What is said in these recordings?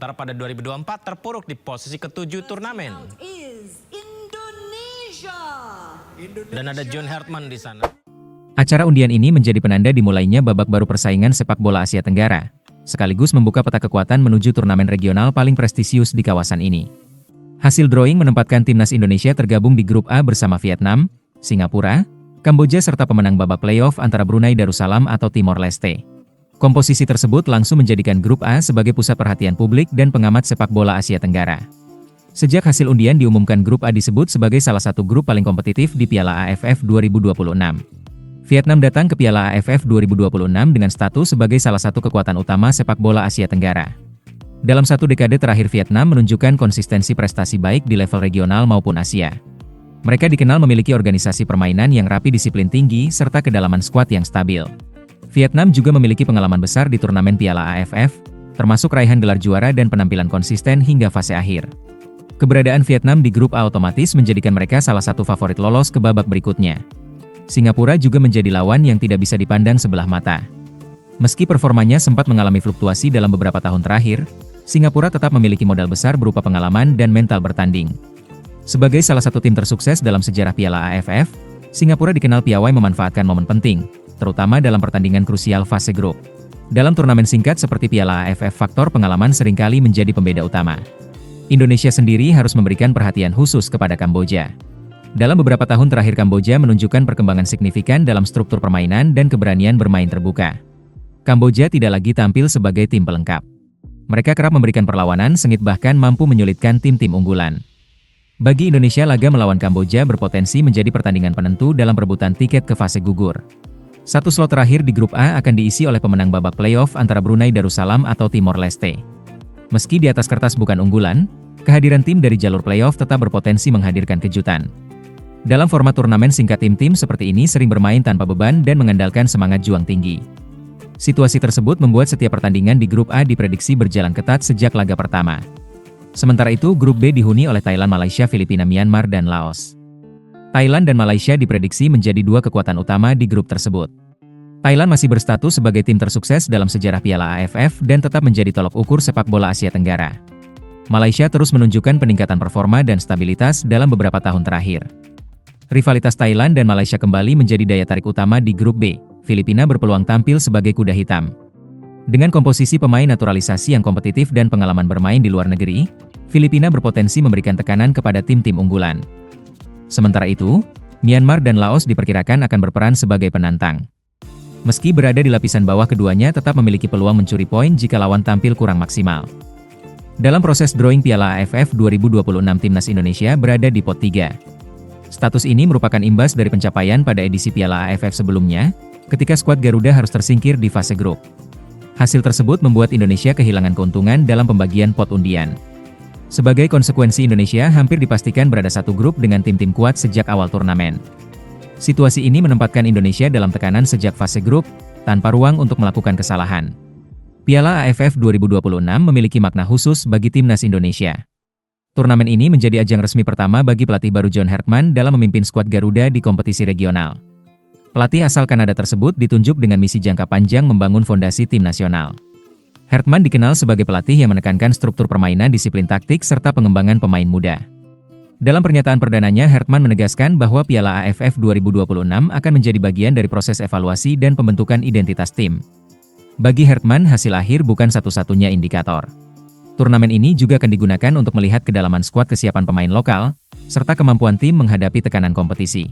pada 2024 terpuruk di posisi ketujuh turnamen. Dan ada John Hartman di sana. Acara undian ini menjadi penanda dimulainya babak baru persaingan sepak bola Asia Tenggara, sekaligus membuka peta kekuatan menuju turnamen regional paling prestisius di kawasan ini. Hasil drawing menempatkan timnas Indonesia tergabung di grup A bersama Vietnam, Singapura, Kamboja serta pemenang babak playoff antara Brunei Darussalam atau Timor Leste. Komposisi tersebut langsung menjadikan grup A sebagai pusat perhatian publik dan pengamat sepak bola Asia Tenggara. Sejak hasil undian diumumkan, grup A disebut sebagai salah satu grup paling kompetitif di Piala AFF 2026. Vietnam datang ke Piala AFF 2026 dengan status sebagai salah satu kekuatan utama sepak bola Asia Tenggara. Dalam satu dekade terakhir, Vietnam menunjukkan konsistensi prestasi baik di level regional maupun Asia. Mereka dikenal memiliki organisasi permainan yang rapi, disiplin tinggi, serta kedalaman skuad yang stabil. Vietnam juga memiliki pengalaman besar di turnamen Piala AFF, termasuk raihan gelar juara dan penampilan konsisten hingga fase akhir. Keberadaan Vietnam di grup A otomatis menjadikan mereka salah satu favorit lolos ke babak berikutnya. Singapura juga menjadi lawan yang tidak bisa dipandang sebelah mata. Meski performanya sempat mengalami fluktuasi dalam beberapa tahun terakhir, Singapura tetap memiliki modal besar berupa pengalaman dan mental bertanding. Sebagai salah satu tim tersukses dalam sejarah Piala AFF, Singapura dikenal piawai memanfaatkan momen penting, terutama dalam pertandingan krusial fase grup. Dalam turnamen singkat seperti Piala AFF, faktor pengalaman seringkali menjadi pembeda utama. Indonesia sendiri harus memberikan perhatian khusus kepada Kamboja. Dalam beberapa tahun terakhir, Kamboja menunjukkan perkembangan signifikan dalam struktur permainan dan keberanian bermain terbuka. Kamboja tidak lagi tampil sebagai tim pelengkap. Mereka kerap memberikan perlawanan sengit, bahkan mampu menyulitkan tim-tim unggulan. Bagi Indonesia, laga melawan Kamboja berpotensi menjadi pertandingan penentu dalam perebutan tiket ke fase gugur. Satu slot terakhir di grup A akan diisi oleh pemenang babak playoff antara Brunei Darussalam atau Timor Leste. Meski di atas kertas bukan unggulan, kehadiran tim dari jalur playoff tetap berpotensi menghadirkan kejutan. Dalam format turnamen singkat, tim-tim seperti ini sering bermain tanpa beban dan mengandalkan semangat juang tinggi. Situasi tersebut membuat setiap pertandingan di grup A diprediksi berjalan ketat sejak laga pertama. Sementara itu, grup B dihuni oleh Thailand, Malaysia, Filipina, Myanmar, dan Laos. Thailand dan Malaysia diprediksi menjadi dua kekuatan utama di grup tersebut. Thailand masih berstatus sebagai tim tersukses dalam sejarah Piala AFF dan tetap menjadi tolok ukur sepak bola Asia Tenggara. Malaysia terus menunjukkan peningkatan performa dan stabilitas dalam beberapa tahun terakhir. Rivalitas Thailand dan Malaysia kembali menjadi daya tarik utama di grup B. Filipina berpeluang tampil sebagai kuda hitam. Dengan komposisi pemain naturalisasi yang kompetitif dan pengalaman bermain di luar negeri, Filipina berpotensi memberikan tekanan kepada tim-tim unggulan. Sementara itu, Myanmar dan Laos diperkirakan akan berperan sebagai penantang. Meski berada di lapisan bawah, keduanya tetap memiliki peluang mencuri poin jika lawan tampil kurang maksimal. Dalam proses drawing Piala AFF 2026, timnas Indonesia berada di pot 3. Status ini merupakan imbas dari pencapaian pada edisi Piala AFF sebelumnya, ketika skuad Garuda harus tersingkir di fase grup. Hasil tersebut membuat Indonesia kehilangan keuntungan dalam pembagian pot undian. Sebagai konsekuensi, Indonesia hampir dipastikan berada satu grup dengan tim-tim kuat sejak awal turnamen. Situasi ini menempatkan Indonesia dalam tekanan sejak fase grup, tanpa ruang untuk melakukan kesalahan. Piala AFF 2026 memiliki makna khusus bagi timnas Indonesia. Turnamen ini menjadi ajang resmi pertama bagi pelatih baru John Hartman dalam memimpin skuad Garuda di kompetisi regional. Pelatih asal Kanada tersebut ditunjuk dengan misi jangka panjang membangun fondasi tim nasional. Hartman dikenal sebagai pelatih yang menekankan struktur permainan, disiplin taktik, serta pengembangan pemain muda. Dalam pernyataan perdananya, Hartman menegaskan bahwa Piala AFF 2026 akan menjadi bagian dari proses evaluasi dan pembentukan identitas tim. Bagi Hartman, hasil akhir bukan satu-satunya indikator. Turnamen ini juga akan digunakan untuk melihat kedalaman skuad, kesiapan pemain lokal, serta kemampuan tim menghadapi tekanan kompetisi.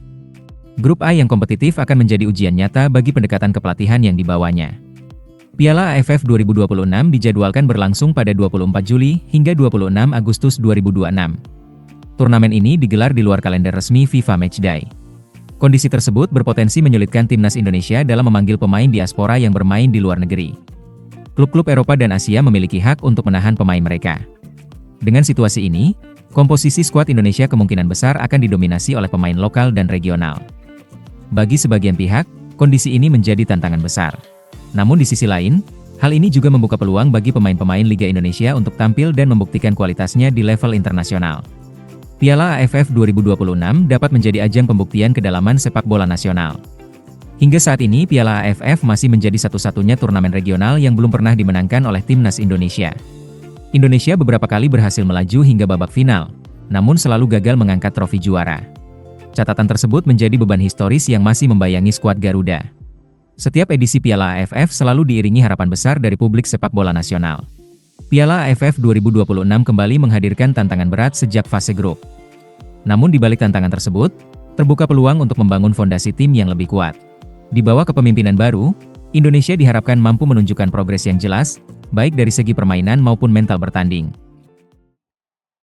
Grup A yang kompetitif akan menjadi ujian nyata bagi pendekatan kepelatihan yang dibawanya. Piala AFF 2026 dijadwalkan berlangsung pada 24 Juli hingga 26 Agustus 2026. Turnamen ini digelar di luar kalender resmi FIFA Matchday. Kondisi tersebut berpotensi menyulitkan timnas Indonesia dalam memanggil pemain diaspora yang bermain di luar negeri. Klub-klub Eropa dan Asia memiliki hak untuk menahan pemain mereka. Dengan situasi ini, komposisi skuad Indonesia kemungkinan besar akan didominasi oleh pemain lokal dan regional. Bagi sebagian pihak, kondisi ini menjadi tantangan besar. Namun di sisi lain, hal ini juga membuka peluang bagi pemain-pemain Liga Indonesia untuk tampil dan membuktikan kualitasnya di level internasional. Piala AFF 2026 dapat menjadi ajang pembuktian kedalaman sepak bola nasional. Hingga saat ini, Piala AFF masih menjadi satu-satunya turnamen regional yang belum pernah dimenangkan oleh timnas Indonesia. Indonesia beberapa kali berhasil melaju hingga babak final, namun selalu gagal mengangkat trofi juara. Catatan tersebut menjadi beban historis yang masih membayangi skuad Garuda. Setiap edisi Piala AFF selalu diiringi harapan besar dari publik sepak bola nasional. Piala AFF 2026 kembali menghadirkan tantangan berat sejak fase grup. Namun di balik tantangan tersebut, terbuka peluang untuk membangun fondasi tim yang lebih kuat. Di bawah kepemimpinan baru, Indonesia diharapkan mampu menunjukkan progres yang jelas, baik dari segi permainan maupun mental bertanding.